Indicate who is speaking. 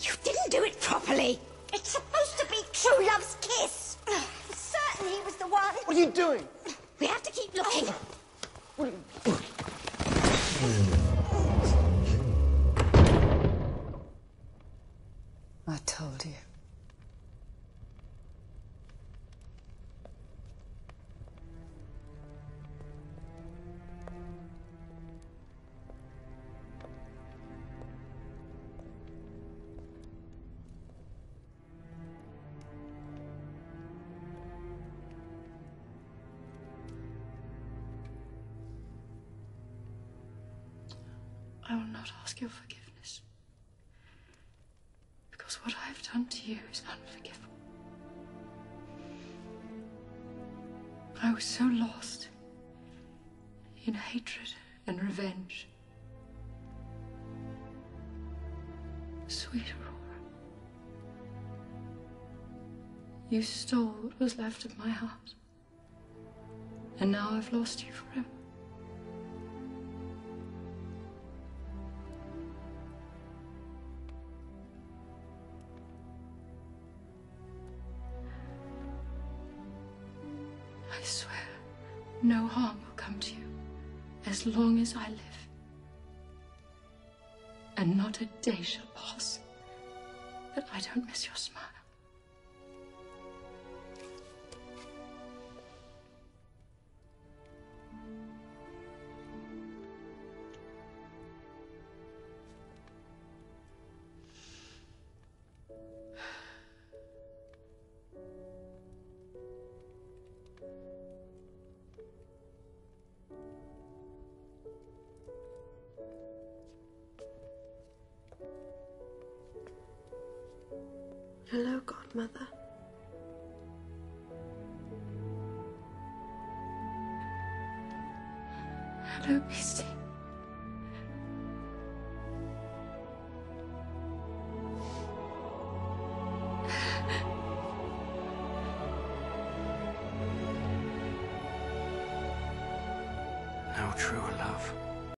Speaker 1: You didn't do it properly. It's supposed to be true love's kiss. I'm certain he was the one.
Speaker 2: What are you doing?
Speaker 1: We have to keep looking.
Speaker 2: What are you...
Speaker 3: I told you. I will not ask your forgiveness, because what I have done to you is unforgivable. I was so lost in hatred and revenge. Sweet Aurora, you stole what was left of my heart, and now I've lost you forever. I swear, no harm will come to you as long as I live. And not a day shall pass that I don't miss your smile.
Speaker 4: Hello, Godmother.
Speaker 3: Hello, Beastie.
Speaker 2: No truer love.